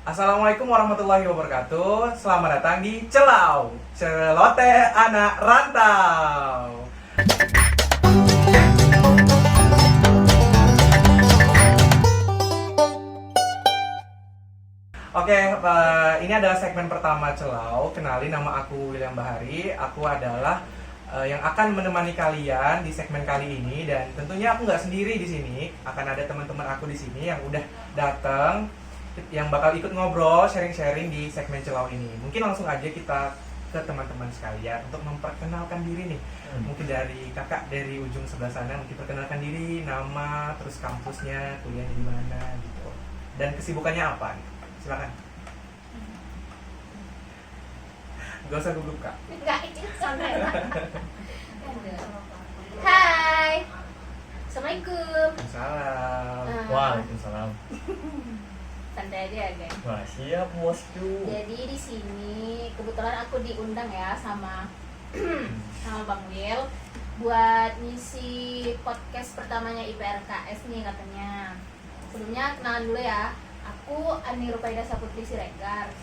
Assalamualaikum warahmatullahi wabarakatuh. Selamat datang di Celau, Celoteh Anak Rantau. Oke, ini adalah segmen pertama Celau. Kenalin, nama aku William Bahari. Aku adalah yang akan menemani kalian di segmen kali ini, dan tentunya aku nggak sendiri di sini. Akan ada teman-teman aku di sini yang udah datang, yang bakal ikut ngobrol, sharing-sharing di segmen Celau ini. Mungkin langsung aja kita ke teman-teman sekalian untuk memperkenalkan diri nih. Mungkin dari kakak dari ujung sebelah sana, mungkin perkenalkan diri, nama, terus kampusnya, kuliahnya di mana gitu, dan kesibukannya apa gitu. Silakan. Gak usah gugup kak. Enggak, itu santai. Hai. Assalamualaikum. Salam. Waalaikumsalam. Santai aja guys. Wah, siap bosku. Jadi di sini kebetulan aku diundang ya sama Bang Will buat ngisi podcast pertamanya IPRKS nih katanya. Sebelumnya kenalan dulu ya. Aku Ani Rupaida Saputri Siregar.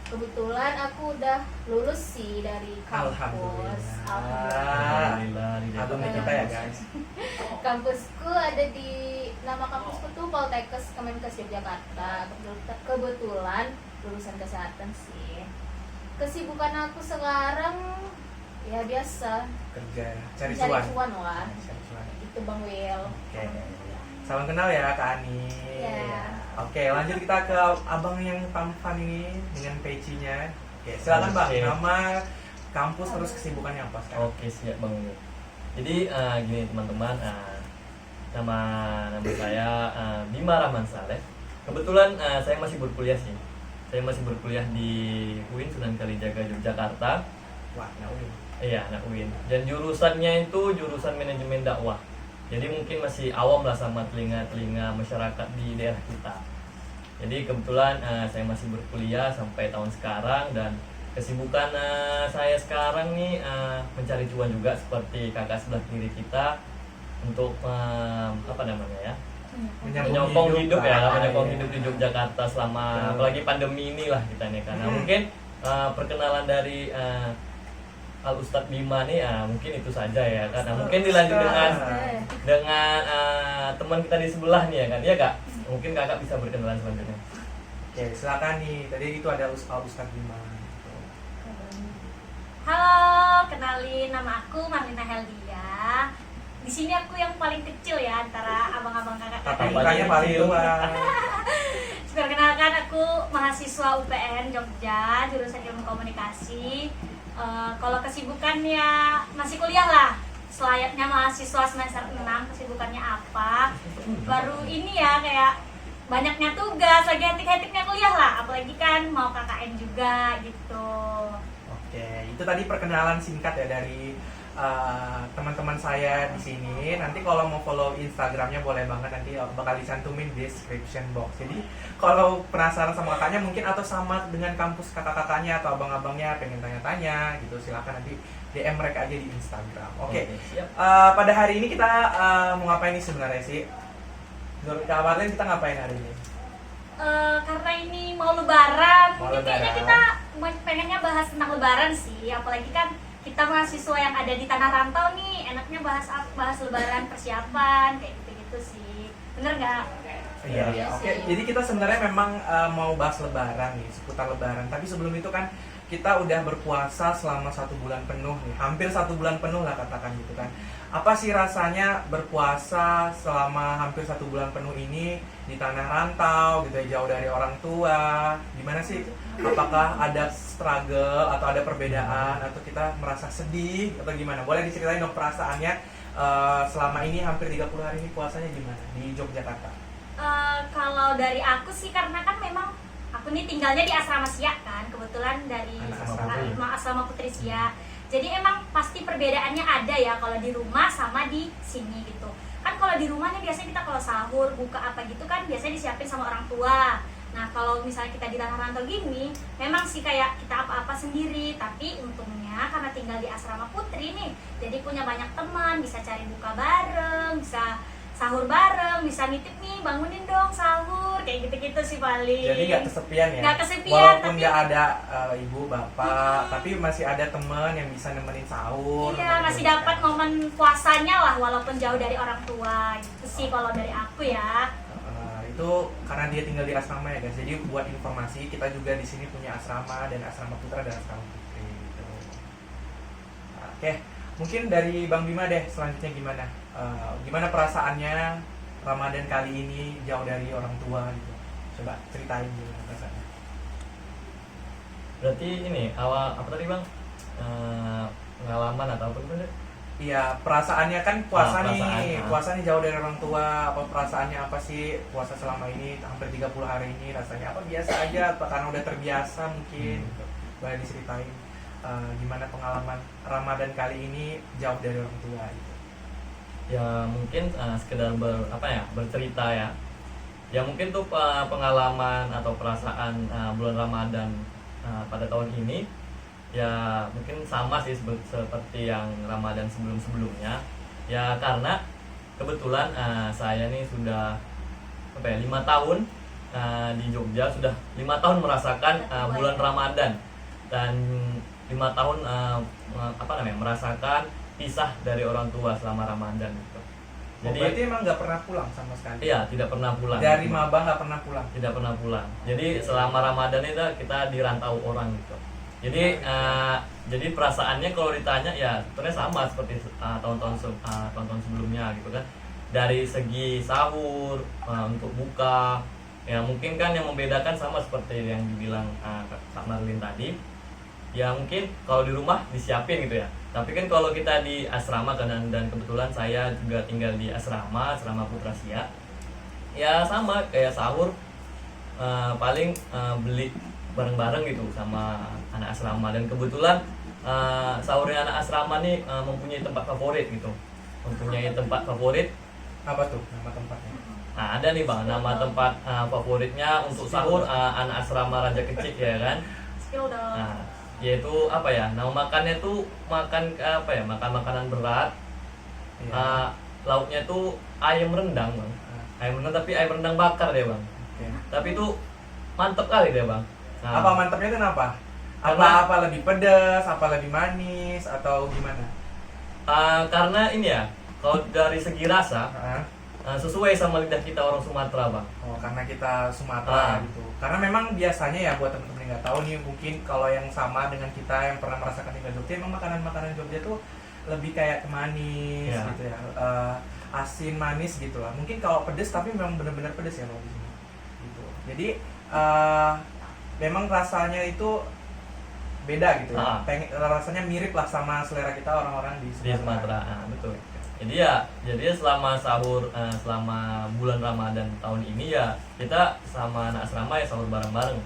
Kebetulan aku udah lulus sih dari kampus. Alhamdulillah. Alumni kita ya guys. Kampusku ada di, nama kampusku tuh Poltekkes Kemenkes Yogyakarta. Kebetulan lulusan kesehatan sih. Kesibukan aku sekarang ya biasa, Kerja, cari cari cuan. cuan lah. Cari cuan. Itu Bang Will. Oke. Salam kenal ya Kak Ani. Iya. Oke, lanjut kita ke abang yang tampan ini dengan pecinya. Oke, silakan Bang. Oke. Nama, kampus, terus kesibukannya apa sekarang? Oke, siap Bang. Jadi gini teman-teman, nama saya Bima Rahman Saleh. Kebetulan saya masih berkuliah sih. Saya masih berkuliah di UIN Sunan Kalijaga Yogyakarta. Wah, nah, Iya, anak UIN. Dan jurusannya itu jurusan manajemen dakwah. Jadi mungkin masih awam lah sama telinga-telinga masyarakat di daerah kita. Jadi kebetulan saya masih berkuliah sampai tahun sekarang, dan kesibukan saya sekarang nih mencari cuan juga seperti kakak sebelah kiri kita untuk apa namanya ya, menyokong hidup ya, menyokong hidup di Yogyakarta selama apalagi pandemi inilah kita nih. Karena mungkin perkenalan dari Al Ustadz Bima nih mungkin itu saja ya, karena mungkin dilanjut dengan teman kita di sebelah nih ya kan, iya kak, mungkin kakak bisa berkenalan selanjutnya. Oke, silakan nih. Tadi itu ada Al Ustadz Bima. Halo, kenalin, nama aku Marlina Heldia. Di sini aku yang paling kecil ya antara abang-abang Tapi kakak-kakak. mukanya paling tua. Perkenalkan, aku mahasiswa UPN Jogja, jurusan Ilmu Komunikasi. Kalau kesibukan ya masih kuliah lah, selayaknya mahasiswa semester 6. Kesibukannya apa? Baru ini ya, kayak banyaknya tugas, lagi hektik-hektiknya kuliah lah, apalagi kan mau KKN juga gitu. Oke, itu tadi perkenalan singkat ya dari teman-teman saya di sini. Nanti kalau mau follow Instagramnya boleh banget, nanti bakal dicantumin di description box. Jadi kalau penasaran sama kakaknya mungkin, atau sama dengan kampus kakak-kakaknya atau abang-abangnya, pengen tanya-tanya gitu, silakan nanti DM mereka aja di Instagram. Oke. Siap. Pada hari ini kita mau ngapain nih sebenarnya sih? Menurut Kak Marlin kita ngapain hari ini? Karena ini mau lebaran, Mau mungkin kayaknya lebaran. kita pengennya bahas tentang lebaran sih, apalagi kan kita mahasiswa yang ada di tanah rantau nih, enaknya bahas lebaran, persiapan kayak gitu-gitu sih, bener nggak? Iya. Oke. Jadi kita sebenarnya memang mau bahas lebaran nih, seputar lebaran. Tapi sebelum itu kan kita udah berpuasa selama 1 bulan penuh nih, hampir 1 bulan penuh lah katakan gitu kan. Apa sih rasanya berpuasa selama hampir 1 bulan penuh ini di tanah rantau gitu ya, jauh dari orang tua? Gimana sih? Apakah ada struggle atau ada perbedaan, atau kita merasa sedih atau gimana? Boleh diceritain dong perasaannya selama ini hampir 30 hari ini puasanya gimana di Yogyakarta? Kalau dari aku sih, karena kan memang aku nih tinggalnya di asrama Siak kan, kebetulan dari asrama Putri Siak. Jadi emang pasti perbedaannya ada ya kalau di rumah sama di sini gitu. Kan kalau di rumah nih biasanya kita kalau sahur, buka apa gitu kan biasanya disiapin sama orang tua. Nah kalau misalnya kita di tanah rantau gini, memang sih kayak kita apa-apa sendiri. Tapi untungnya karena tinggal di asrama Putri nih, jadi punya banyak teman, bisa cari buka bareng, bisa sahur bareng, bisa nitip nih, bangunin dong sahur, kayak gitu-gitu sih paling. Jadi nggak kesepian ya. Nggak kesepian, Walaupun tapi- nggak ada ibu bapak, tapi masih ada teman yang bisa nemenin sahur. Iya, nemenin masih berbuka. dapat momen puasanya lah walaupun jauh dari orang tua gitu sih kalau dari aku ya. Itu karena dia tinggal di asrama ya guys. Jadi buat informasi, kita juga di sini punya asrama dan asrama putra dan asrama putri. Gitu. Oke, mungkin dari Bang Bima deh selanjutnya gimana? Gimana perasaannya Ramadan kali ini jauh dari orang tua gitu? Coba ceritain gimana perasaannya. Berarti ini awal apa tadi bang? Pengalaman atau apa gitu? Iya, perasaannya kan puasa perasaan, nih, puasa nih jauh dari orang tua. Apa perasaannya apa sih puasa selama ini hampir 30 hari ini rasanya apa biasa aja? Apa karena udah terbiasa mungkin? Gitu. Boleh diceritain gimana pengalaman Ramadan kali ini jauh dari orang tua gitu. Ya mungkin sekedar bercerita ya. Ya mungkin tuh pengalaman atau perasaan bulan Ramadan pada tahun ini ya mungkin sama sih seperti yang Ramadan sebelum-sebelumnya. Ya karena kebetulan saya nih sudah 5 tahun di Jogja, sudah 5 tahun merasakan bulan Ramadan dan 5 tahun merasakan pisah dari orang tua selama Ramadan gitu. Jadi Berarti emang nggak pernah pulang sama sekali? iya, tidak pernah pulang. Dari maba nggak pernah pulang? Tidak pernah pulang. Jadi selama Ramadan itu kita dirantau orang gitu. Jadi perasaannya kalau ditanya ya sebenarnya sama seperti tahun-tahun sebelumnya gitu kan. Dari segi sahur untuk buka ya mungkin kan yang membedakan sama seperti yang dibilang Kak Marlin tadi. Ya mungkin kalau di rumah disiapin gitu ya. Tapi kan kalau kita di asrama kan dan kebetulan saya juga tinggal di asrama Putra Siak. Ya sama kayak sahur paling beli bareng-bareng gitu sama anak asrama dan kebetulan sahurnya anak asrama nih mempunyai tempat favorit gitu. Mempunyai tempat favorit. Apa tuh nama tempatnya? Nah, ada nih Bang, nama tempat favoritnya untuk sahur anak asrama Raja Kecil ya kan. Skill dong. Nah, yaitu apa ya? Nama makannya tuh makan makanan berat. Iya. Lauknya tuh ayam rendang, Bang. Ayam rendang tapi ayam rendang bakar deh, Bang. Oke. Tapi itu mantep kali deh, Bang. Nah, Apa mantapnya kenapa? Karena- Apa lebih pedas, apa lebih manis atau gimana? karena ini ya, kalau dari segi rasa Hah? sesuai sama lidah kita orang Sumatera, Bang. Oh, karena kita Sumatera Ah. gitu. Karena memang biasanya ya buat teman-teman yang nggak tahu nih, mungkin kalau yang sama dengan kita yang pernah merasakan tinggal Jogja, emang makanan-makanan Jogja tuh lebih kayak manis Ya. gitu ya, asin manis gitu lah. Mungkin kalau pedes tapi memang benar-benar pedes ya kalau di sini. Gitu. Jadi memang rasanya itu beda gitu ya. Ah. Rasanya mirip lah sama selera kita orang-orang di Di Sumatera, betul. Jadi selama sahur selama bulan Ramadan tahun ini ya kita sama anak asrama ya sahur bareng-bareng.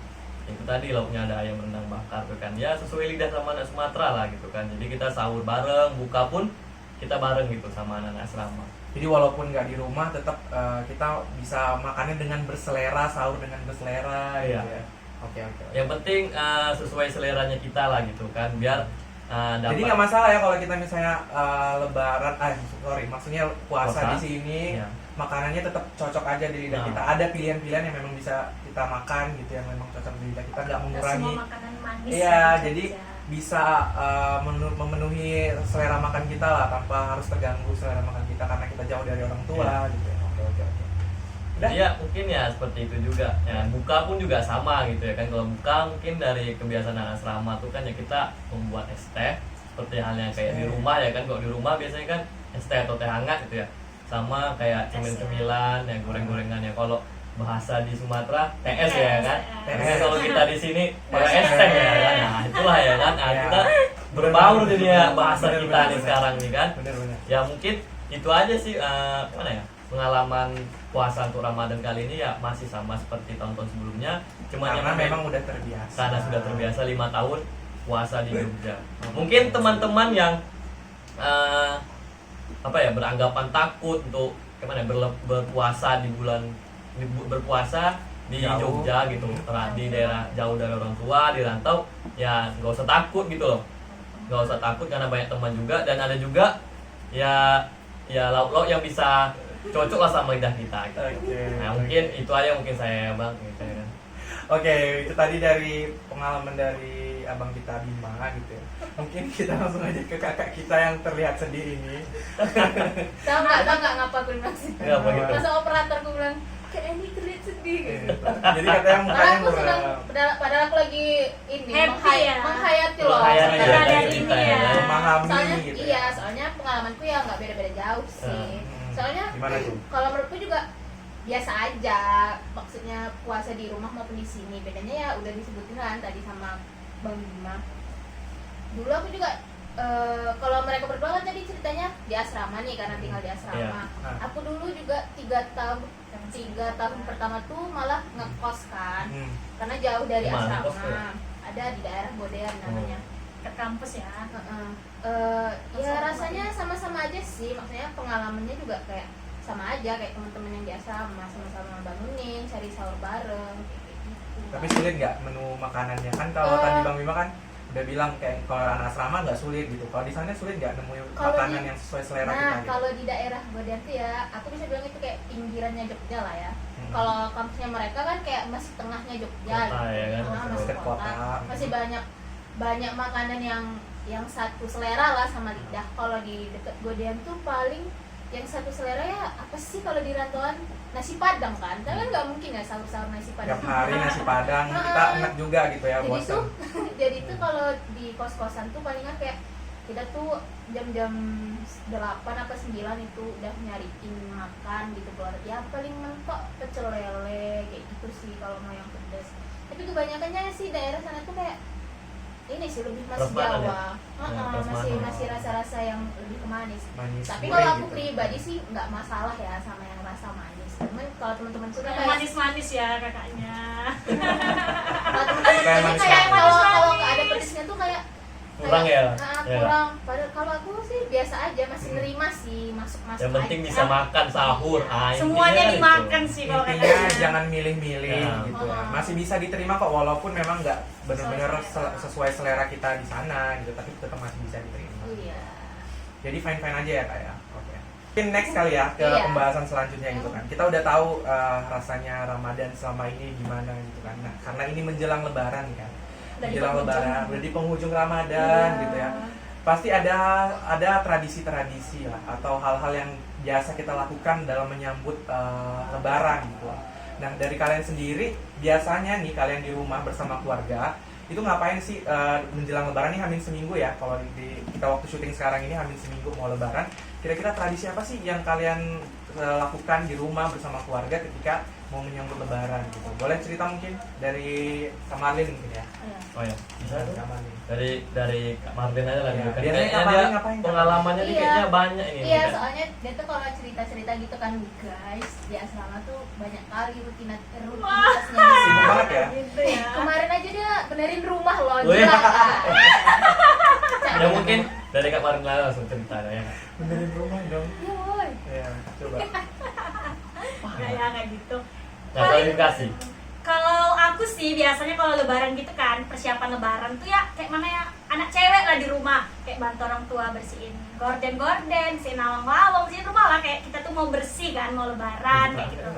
Itu tadi lauknya ada ayam rendang bakar tuh kan. Ya sesuai lidah sama anak Sumatera lah gitu kan. Jadi kita sahur bareng, buka pun kita bareng gitu sama anak asrama. Jadi walaupun nggak di rumah tetap kita bisa makannya dengan berselera, sahur dengan berselera gitu Iya. ya. Oke. Yang penting sesuai seleranya kita lah gitu kan. Biar dapat. Jadi nggak masalah ya kalau kita misalnya lebaran, maksudnya puasa Puasa, di sini Iya. makanannya tetap cocok aja di lidah Nah. kita. Ada pilihan-pilihan yang memang bisa kita makan gitu yang memang cocok di lidah kita, nggak Nggak mengurangi. semua makanan manis. Iya, ya di jadi Jogja. bisa memenuhi selera makan kita lah tanpa harus terganggu selera makan kita karena kita jauh dari orang tua Iya. gitu ya. Oke. Udah? Iya mungkin ya seperti itu juga. Ya, buka pun juga sama gitu ya kan. Kalau buka mungkin dari kebiasaan anak asrama tuh kan ya kita membuat es teh seperti halnya kayak di rumah ya kan. Kalau di rumah biasanya kan es teh atau teh hangat gitu ya. Sama kayak cemil-cemilan, ya goreng-gorengan ya. Kalau bahasa di Sumatera TS ya kan. Tapi kalau kita di sini pakai es teh ya kan. Nah, itulah ya kan. Nah, Iya. kita berbaur jadi ya bahasa Bener, kita bener, nih bener. sekarang nih kan. Bener-bener. Ya mungkin itu aja sih pengalaman puasa untuk Ramadan kali ini ya masih sama seperti tahun-tahun sebelumnya, cuma Karena memang udah terbiasa. karena sudah terbiasa 5 tahun puasa di Jogja. Mungkin teman-teman yang beranggapan takut untuk berpuasa berpuasa di Jauh. Jogja gitu, di daerah jauh dari orang tua, di rantau, ya nggak usah takut gitu loh, nggak usah takut karena banyak teman juga dan ada juga ya lauk-lauk yang bisa cocok lah sama lidah kita gitu. Oke. Nah mungkin itu aja mungkin saya bang gitu ya kan. Oke, itu tadi dari pengalaman dari abang kita Bima gitu ya. Mungkin kita langsung aja ke kakak kita yang terlihat sedih ini. Tahu nggak ngapa aku bilang sih? Kenapa gitu? Masa operator aku bilang kayak ini terlihat sedih gitu. Jadi katanya Padahal mukanya aku sedang, muram. padahal aku lagi ini Happy ya? menghayati loh. Menghayati ya, Soalnya- dari ini ya. Memahami soalnya gitu. iya, soalnya pengalamanku ya nggak beda-beda jauh sih. Soalnya Gimana tuh? kalau menurutku juga biasa aja, maksudnya puasa di rumah maupun di sini. Bedanya ya udah disebutin kan tadi sama Bang Bima. Dulu aku juga kalau mereka berdua kan tadi ceritanya di asrama nih karena tinggal di asrama. Iya. Nah. Aku dulu juga 3 tahun pertama tuh malah ngekos kan, karena jauh dari Mana kos tuh? asrama. Ada di daerah Bodean namanya. Ke kampus ya. Ya rasanya sama-sama aja sih, maksudnya pengalamannya juga kayak sama aja kayak teman-teman yang di asrama, sama-sama bangunin, cari sahur bareng kayak gitu. Tapi sulit nggak menu makanannya? Kan kalau tadi Bang Bima kan udah bilang kayak kalau anak asrama nggak sulit gitu. Kalau di sana sulit nggak nemuin Kalau makanan di- yang sesuai selera kita Nah, gitu? kalau di daerah Bodean tuh ya, aku bisa bilang itu kayak pinggirannya Jogja lah ya. Hmm. Kalau kampusnya mereka kan kayak masih tengahnya Jogja Kota gitu. ya kan? Masih Dekat kota. kota. Masih banyak makanan yang satu selera lah sama lidah. Kalau di dekat Bodean tuh paling yang satu selera ya apa sih kalau di rantauan nasi padang kan? Tapi kan nggak mungkin ya sahur-sahur nasi padang. Tiap hari nasi padang kita enak juga gitu ya, Jadi bosan. tuh jadi tuh kalau di kos-kosan tuh palingan kayak kita tuh jam-jam 8 apa 9 itu udah nyariin makan gitu keluar. Ya paling mentok pecel lele kayak gitu sih kalau mau yang pedas. Tapi kebanyakannya sih daerah sana tuh kayak ini sih lebih masih Prasmanan ya? Jawa. Masih prasmanan. masih rasa-rasa yang lebih ke manis. Manis Tapi gurih kalau aku gitu. pribadi sih nggak masalah ya sama yang rasa manis. Cuman kalau teman-teman tuh Kayak kayak manis-manis ya kakaknya. kalau teman-teman Kayak tuh manis kayak manis. kalau nggak ada pedesnya tuh kayak Kurang ya? Ya. kurang. Padahal kalau aku sih biasa aja, masih nerima sih, masuk Yang penting aja. bisa makan sahur. Ah, Semuanya intinya kan dimakan itu. sih kalau Intinya kakaknya. jangan milih-milih Ya. gitu ya. Oh. Masih bisa diterima kok walaupun memang nggak benar-benar Sesuai selera. sesuai selera kita di sana gitu, tapi tetap masih bisa diterima. Iya. Jadi fine-fine aja ya kak ya. Oke. Mungkin next kali ya ke Iya. pembahasan selanjutnya gitu kan. Kita udah tahu rasanya Ramadan selama ini gimana gitu kan. Nah, karena ini menjelang Lebaran nih kan. Udah di Menjelang penghujung. Lebaran, udah di penghujung Ramadan Iya. gitu ya. Pasti ada tradisi-tradisi lah atau hal-hal yang biasa kita lakukan dalam menyambut Lebaran gitu. Nah dari kalian sendiri biasanya nih kalian di rumah bersama keluarga itu ngapain sih menjelang Lebaran nih hamin seminggu ya, kalau di kita waktu syuting sekarang ini hamin seminggu mau Lebaran, kira-kira tradisi apa sih yang kalian lakukan di rumah bersama keluarga ketika mau menyambut Lebaran gitu? Boleh cerita mungkin dari Kak Marlin mungkin ya. Oh ya, bisa tuh. Kak Marlin. Dari Kak Martin aja lah Iya. gitu kan. Biasanya Kayaknya Kak Martin dia ngapain, Kak? pengalamannya dia Iya. kayaknya banyak ini. Iya, kan. soalnya dia tuh kalau cerita-cerita gitu kan guys, di asrama tuh banyak kali rutinitasnya. Sibuk banget ya. Gitu ya. Kemarin aja dia benerin rumah loh, Wih. gila Kak. Ya mungkin dari Kak Martin lah langsung cerita ya. Benerin rumah dong. Ya, woy. Ya, coba. Kayak gitu. Nah, klarifikasi. Kalau aku sih biasanya kalau lebaran gitu kan, persiapan lebaran tuh ya kayak mana ya, anak cewek lah di rumah, kayak bantu orang tua bersihin gorden-gorden, bersihin lawang-lawang, bersihin rumah lah, kayak kita tuh mau bersih kan, mau lebaran kayak gitu.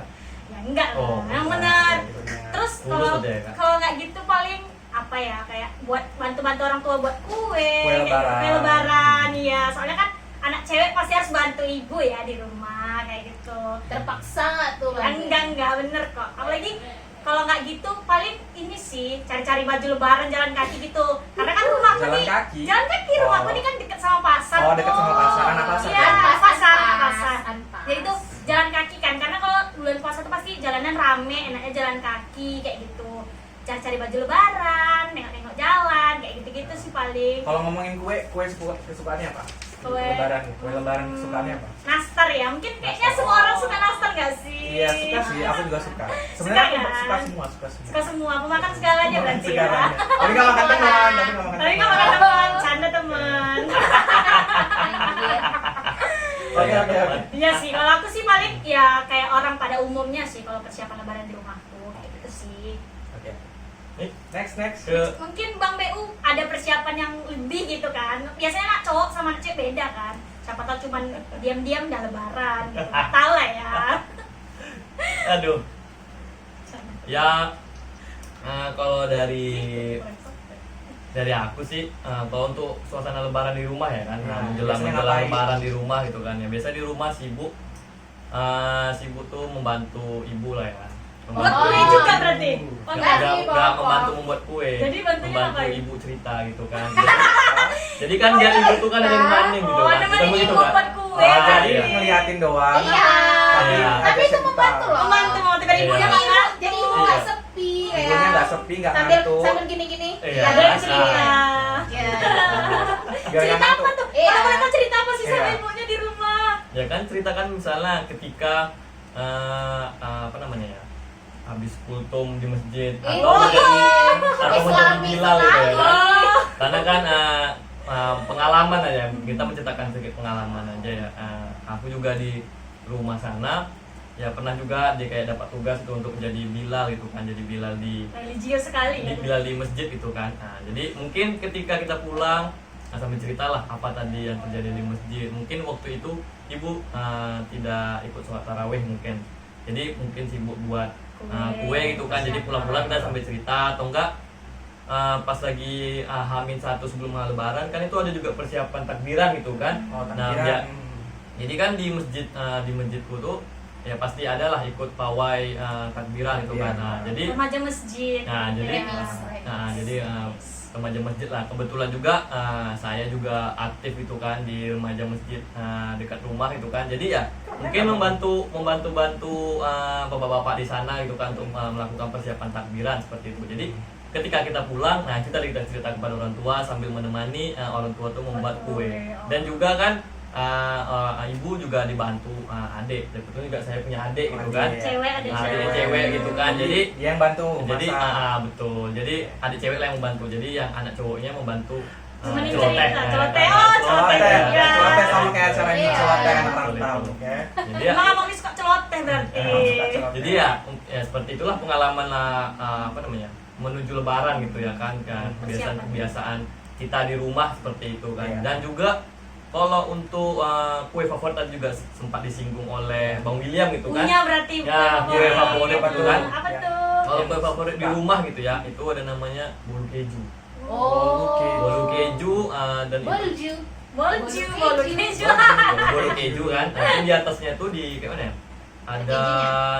Ya enggak lah, Oh, yang enggak. benar. Bener. Terus Lulus kalau udah ya, Kak? kalau nggak gitu paling apa ya, kayak buat bantu-bantu orang tua buat kue lebaran. kue lebaran, iya. Soalnya kan anak cewek pasti harus bantu ibu ya di rumah kayak gitu. Terpaksa nggak tuh? Enggak bener kok. Apalagi kalau nggak gitu paling ini sih cari-cari baju lebaran jalan kaki gitu. Karena kan rumahku Jalan nih kaki? jalan kaki rumahku Oh. nih kan deket sama pasar. Oh, deket tuh. sama pasar. Anak pasar Iya, ya? pasar. Anpas. Jadi tuh jalan kaki kan, karena kalau bulan puasa tuh pasti jalanan rame, enaknya jalan kaki kayak gitu. Cari-cari baju lebaran, nengok-nengok jalan, kayak gitu-gitu sih paling. Kalau ngomongin kue kesukaannya apa? Kue. Lebaran, kue lebaran kesukaannya apa? Nastar ya, mungkin kayaknya Nastar. semua orang suka nastar gak sih? Iya suka sih, aku juga suka. Sebenarnya aku Suka, suka kan? semua. Suka semua, pemakan segalanya Makan berarti segalanya. ya. Tapi nggak makan teman, Tapi nggak makan teman, canda teman. Oke. Iya sih, kalau aku sih paling ya kayak orang pada umumnya sih kalau persiapan lebaran di rumahku kayak gitu sih. Oke. Nih, Next. ke Mungkin Bang BU ada persiapan yang lebih gitu kan. Biasanya anak cowok sama anak cewek beda kan. siapa tahu cuman diam-diam udah lebaran gitu. Nggak tahu lah ya. Aduh. Ya kalau dari aku sih kalau untuk suasana lebaran di rumah ya kan, Nah, menjelang biasanya ngapain? lebaran di rumah gitu kan ya, biasa di rumah sibuk tuh membantu ibu lah ya, Buat kue juga berarti. Oh, Enggak enggak. sih, nggak Papa. membantu membuat kue, Jadi bantunya membantu ngapain? ibu cerita gitu kan. Jadi kan dia ibu tuh kan ada yang banding gitu Oh, kan, nemenin bukan begitu ibu kan? buat kue. Oh, jadi Iya. ngeliatin doang. Iya. Iya. Tapi itu membantu loh. Membantu mau tiba ibunya Iya. nggak ngantuk. Jadi ibu nggak sepi kayak. Ibunya nggak sepi, nggak sambil ngantuk. sambil gini-gini. Iya. Ada yang Ah. cerita. Ya. Biar nggak Cerita apa ngantuk. tuh? Iya. Kalau boleh tahu cerita apa sih sama Iya. ibunya di rumah? Ya kan ceritakan misalnya ketika apa namanya ya, habis kultum di masjid atau Oh, menjadi Islami bilal gitu ya sekali. kan. Oh. Karena kan pengalaman aja, kita menceritakan sedikit pengalaman aja ya. Aku juga di rumah sana ya pernah juga dia kayak dapat tugas itu untuk jadi bilal gitu kan, jadi bilal di Religius sekali ya. bilal di masjid gitu kan. Jadi mungkin ketika kita pulang sambil ceritalah apa tadi yang terjadi di masjid. Mungkin waktu itu ibu tidak ikut sholat tarawih mungkin, jadi mungkin sibuk buat kue gitu kan. Jadi pulang-pulang kita sambil cerita atau enggak pas lagi H-1 sebelum lebaran kan itu ada juga persiapan takbiran gitu kan. Oh, Nah, takbiran. jadi kan di masjidku tuh ya pasti adalah ikut pawai takbiran gitu kan. Nah, jadi Remaja masjid. jadi Remis. jadi remaja masjid lah. Kebetulan juga saya juga aktif itu kan di remaja masjid dekat rumah itu kan. Jadi ya mungkin membantu bapak-bapak di sana gitu kan untuk melakukan persiapan takbiran seperti itu. Jadi ketika kita pulang, nah kita cerita kepada orang tua sambil menemani orang tua tuh membuat kue. Dan juga kan ibu juga dibantu adik. Kebetulan juga saya punya adik gitu kan. Adik. Cewek ada Nah, adik cewek. cewek gitu kan. Jadi dia yang bantu jadi masak. betul. Jadi adik cewek lah yang membantu. Jadi yang anak cowoknya membantu Temenin celoteh. cerita, Ya, celoteh. kan? Oh, celoteh Celoteh, juga. celoteh sama kayak acara ini Iya. celoteh anak Betul, rantau, betul. oke. Jadi ya, Emang abang ini suka celoteh berarti. Suka celoteh. jadi ya seperti itulah pengalaman apa namanya, menuju lebaran gitu ya kan, kebiasaan kita di rumah seperti itu kan. Iya. Dan juga kalau untuk kue favorit tadi juga sempat disinggung oleh Bang William gitu kan. Punya berarti Ya, kue favorit Apa itu tuh? kan. Apa Ya. tuh? Kalau kue favorit di rumah gitu ya, itu ada namanya bolu keju. Oh. Bolu keju dan itu Bolju. Bolju, Bolu bolu keju. keju. bolu keju kan. Nanti di atasnya tuh di kayak mana ya? Ada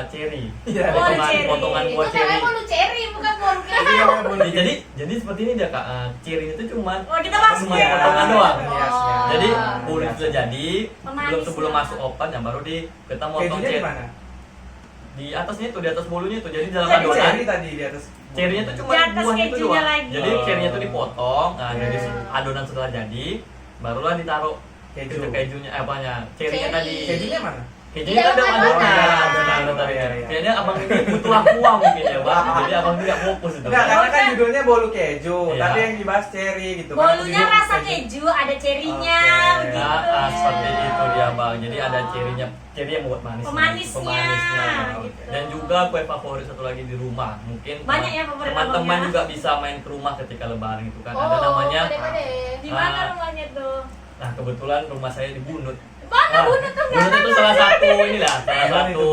cherry. Iya, Oh, potongan cherry. potongan Itu buah cherry. namanya bolu cherry bukan bolu Itu keju. namanya bolu keju. Jadi seperti ini dia Kak. Cherry itu cuman Oh, kita masuk cuma ya. potongan doang. Hiasnya. Jadi Ah. bolu itu sudah jadi, Pemanis sebelum lah. masuk oven ya baru kita motong Kejunya di cherry. mana? Di atasnya itu, di atas bolunya itu. Jadi dalam Jadi adonan cherry tadi di atas. cherry-nya itu cuma Di atas buahnya itu kejunya doang. lagi. Jadi cherry-nya itu dipotong, jadi Hmm. adonan setelah jadi, barulah ditaruh Keju. kejunya apanya? Cherry-nya Cherry. tadi. Kejunya mana? Kejunya kan Di dalam dalam adonan. adonan. Nah, tadi. Iya, iya. Kayaknya abang ini butuh akuah mungkin ya, Bang. Jadi abang tidak fokus itu. Enggak, karena kan judulnya bolu keju, Iya. tapi yang dibahas cherry gitu kan. Bolunya Aku rasa bingung, keju, ada cerinya Oke. begitu. Nah, seperti itu dia, Bang. Jadi ada cherry-nya, cherry yang membuat manis. Pemanisnya, gitu. Dan juga kue favorit satu lagi di rumah. Mungkin Banyak ya favorit teman-teman abangnya. juga bisa main ke rumah ketika lebaran itu kan. Oh, Ada namanya pade-pade. Di mana Ah. rumahnya tuh? Nah, kebetulan rumah saya di Bunut. Mana Bunut tuh? Bunut itu salah satu inilah, salah satu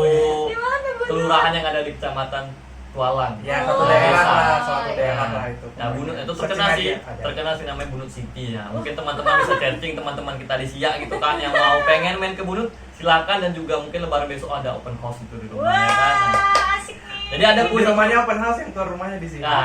Di mana Bunut? kelurahan yang ada di Kecamatan Tualang. Ya, satu Oh. daerah Desa. lah, suatu Iya. daerah lah itu. Nah, Bunut itu Searching terkenal aja, sih, ada. terkenal sih namanya Bunut City ya. Mungkin teman-teman bisa searching, teman-teman kita di Siak gitu kan yang mau pengen main ke Bunut, silakan. Dan juga mungkin lebaran besok ada open house itu di rumahnya kan. Nah, Wah, asik nih. jadi ada Di kue rumahnya open house, yang keluar rumahnya di sini. Nah,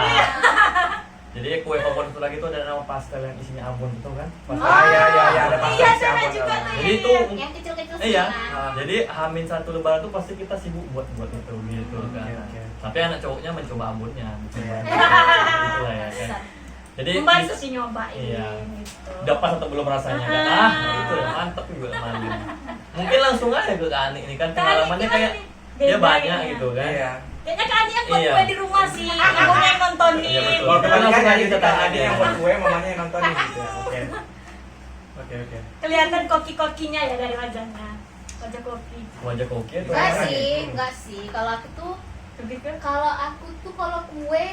jadi kue favorit itu lagi itu ada nama pastel yang isinya abon gitu kan. Pastel. Ah, iya, iya, iya, ada Iya, pastel sana siapa juga tuh. tuh. Jadi itu Yang kecil-kecil sih. iya. kan. Jadi H-1 lebaran tuh pasti kita sibuk buat itu gitu kan. Oke, oke. Tapi anak cowoknya mencoba abonnya gitu. Iya. Gitu lah ya kan. Jadi Membantu sih nyobain Iya. gitu. udah pas atau belum rasanya kan. Itu ya mantep juga mantep. Mungkin langsung aja ke Ani ini kan pengalamannya kayak dia banyak gitu kan. Iya. Kayaknya Kak Ani yang buat Iya. kue di rumah sih. Aku yang nontonin. Iya, betul. Kalau Kita kebalikan langsung aja jadi kita kita tanya ada dia. yang buat gue, mamanya yang nontonin gitu ya. Oke. Oke, oke. Kelihatan koki-kokinya ya dari wajahnya. Wajah koki. Wajah koki atau Enggak apa? sih, enggak sih. Kalau aku tuh Lebih ke kalau aku tuh kalau kue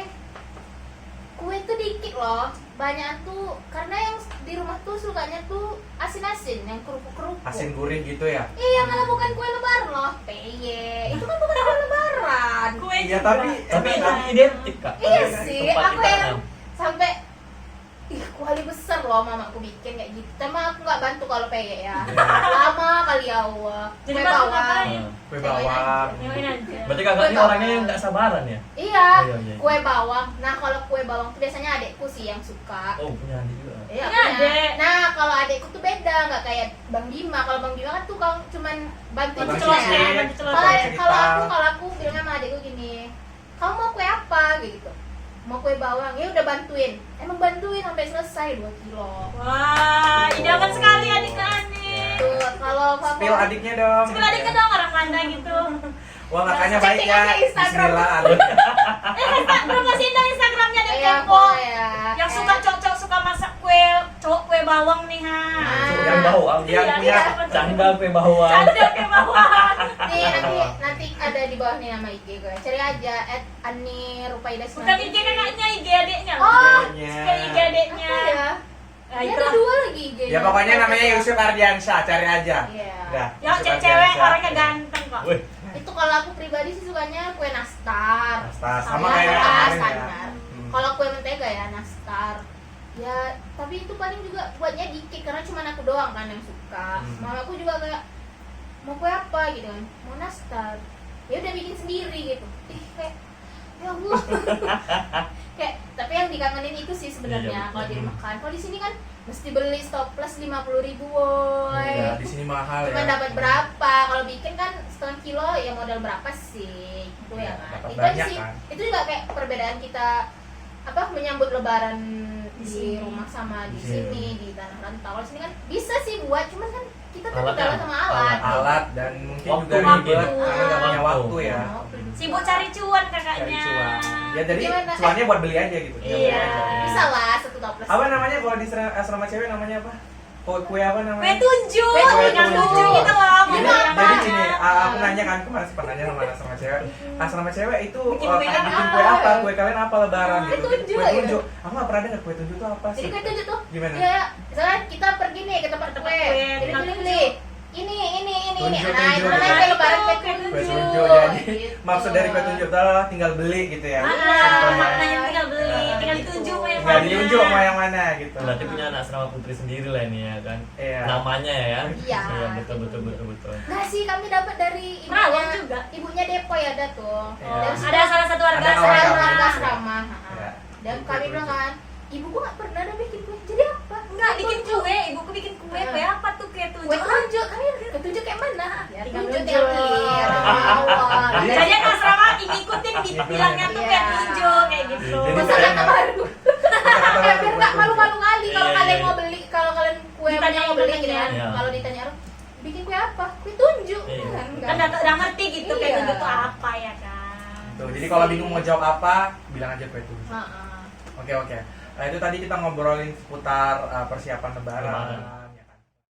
kue tuh dikit loh, banyak tuh karena yang di rumah tuh sukanya tuh asin-asin, yang kerupuk-kerupuk. Asin gurih gitu ya. Iya, malah bukan kue lebaran loh. Peye. Itu kan bukan kue lebaran. Kue Iya, juga. Tapi itu identik kak. Iya Tempat sih, kita aku yang tanam. sampai kuali besar loh mamaku bikin kayak gitu. Tapi aku nggak bantu kalau peye ya. Lama kali ya Allah. Jadi Kue bantu bawang. ngapain? Kue bawang. Nyobain aja. Berarti kakak ini orangnya yang nggak sabaran ya? Iya, Iya, iya. kue bawang. Nah, kalau kue bawang tuh biasanya adekku sih yang suka. Oh punya adik juga. Iya, Punya punya. adek. Nah, kalau adekku tuh beda, nggak kayak Bang Bima. Kalau Bang Bima kan tuh cuman bantuin Bantu cuci cuci, ya. bantu cuci. Kalau cerita. kalau aku bilang sama adekku gini, kamu mau kue apa gitu? Mau kue bawang, ya udah bantuin. Emang bantuin sampai selesai 2 kilo. Wah, idaman sekali adik Ani. Tuh, kalau Spill favorit adiknya dong. Sekolah adiknya dong orang mana gitu. Wah, makanya baik Cek ya. aja Instagram. Bismillah adik. Promosiin dong Instagramnya ada ya, kepo. ya. Yang suka cocok suka masak kue, cowok kue bawang nih ha. Yang bawang, yang Iya, punya iya. Canda kue bawang. Ada kue bawang. Nih nanti ada di bawah nih nama IG gue. Cari aja @ani_rupaida. Bukan IG kakaknya, IG adiknya. Oh, Suka IG adiknya. apa ya? Nah, Ini itu ada 2 lagi IG-nya. Ya pokoknya namanya Yusuf Ardiansyah, cari aja. Iya. Dah. yang Yusuf cewek Ardiansyah. orangnya ganteng kok. Wih, Itu kalau aku pribadi sih sukanya kue nastar. Nastar, sama Ya, kayak kemarin ya. standar. Hmm. Kalau kue mentega ya nastar. Ya, tapi itu paling juga buatnya dikit karena cuma aku doang kan yang suka. Hmm. Mamaku juga kayak mau kue apa gitu kan? Mau nastar. Ya udah bikin sendiri gitu. Kayak ya Allah. Kayak tapi yang dikangenin itu sih Iya, sebenarnya betul. kalau di rumah kan. Kalau di sini kan mesti beli stoples 50.000 woy. Ya, di sini mahal Cuma ya. dapat berapa? Kalau bikin kan setengah kilo ya modal berapa sih? Itu ya kan. Dapat Itu aja banyak sih. kan. Itu juga kayak perbedaan kita apa menyambut lebaran di sini. rumah sama di Di sini. sini di tanah rantau. Kalau sini kan bisa sih buat, cuman kan kita kan Alatnya. kalah sama alat. Alat dan mungkin Waktu juga waktu. ribet karena nggak punya Waktu. waktu ya. Sibuk cari cuan Cari kakaknya. cuan. Ya jadi Gimana? cuannya buat beli aja gitu. tinggal beli Iya. aja. Bisa lah satu toples. Apa namanya kalau di asrama cewek namanya apa? Kue apa Kue namanya? tunjuk, Kue yang tunjuk. tunjuk gitu loh. Gimana? model Jadi, yang jadi banyak. gini, aku nanya kan kemarin sempat nanya sama asrama cewek. Asrama cewek itu Bikin kue kayak apa? bikin kue apa? Kue kalian apa lebaran Kue gitu? tunjuk Kue gitu. tunjuk. Aku nggak pernah dengar kue tunjuk itu apa sih? Jadi kue tunjuk tuh Gimana? ya misalnya kita pergi nih ke tempat Tempat kue. kue, Jadi tinggal beli ini. Tunjuk, Nah, itu tunjuk. namanya kue lebaran kue Kue tunjuk. Kue tunjuk. Jadi Gitu. maksud dari kue tunjuk itu adalah tinggal beli gitu ya. Ah, maknanya tinggal beli, Nah, tinggal gitu. ditunjuk mau yang Tinggal mana. diunjuk mau yang mana gitu. berarti punya anak asrama putri sendiri lah ini ya kan. Iya. Namanya ya. Iya. Betul. Nggak sih, kami dapat dari Perawat juga. ibunya Depoy ada tuh. Iya. Dari Ada salah satu warga Ada Ada kawan asrama. warga kami. asrama. Iya. Dan Kue kami tunjuk. bilang kan, ibu gua nggak pernah ada bikin kue. Jadi apa? Enggak bikin kue, ibuku bikin kue. Kue apa tuh kue tunjuk? Kue tunjuk, kami kue tunjuk kayak mana? Ya, Tinggal tunjuk tunjuk. yang beli. Awal. Jadi- Jadi ke asrama ngikutin bilangnya tuh kue Iya. tunjuk kayak gitu. Jadi Masa kalian- kata baru? Biar nggak malu-malu kali kalau Iya, kalian iya. mau beli, kalau kalian kue Ditanya mau beli itu gitu kan. Iya. Kalau ditanya orang, bikin kue apa? Kue tunjuk. Iya. Kan udah ngerti gitu kue Iya. tunjuk tuh apa ya kan. Tuh, jadi kalau bingung mau jawab apa, bilang aja kue tunjuk. Heeh. Oke. Nah, itu tadi kita ngobrolin seputar persiapan lebaran. Lebaran.